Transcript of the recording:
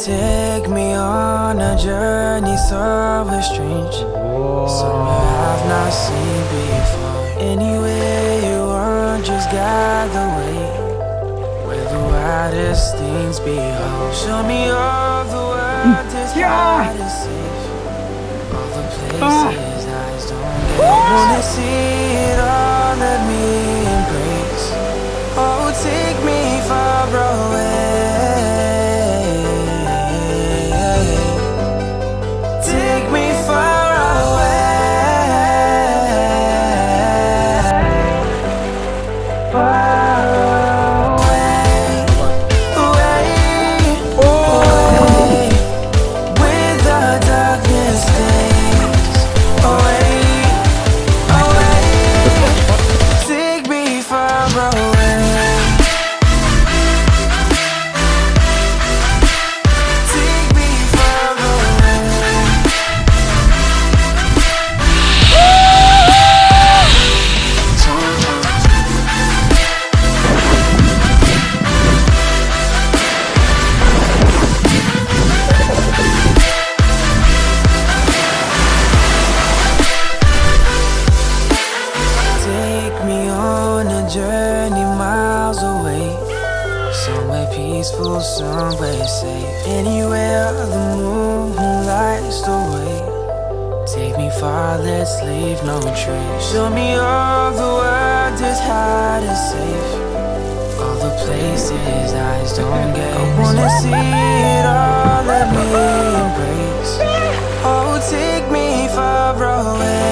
Take me on a journey somewhere strange, somewhere I've not seen before. Anywhere you want, just guide the way, where the wildest things behold. Show me all the world is hard and safe, all the places eyes don't get. I wanna see it all, let me embrace. Oh, take me far away. Take me far away, far away, away, away, where the darkness stays. Away, away, take me far away. Take me far away. Take me on a journey miles away, somewhere peaceful, somewhere safe. Anywhere the moon lights the way. Take me far, let's leave no trace. Show me all the world is hard and safe, all the places eyes don't get. I wanna see it all, let me embrace. Oh, take me far away.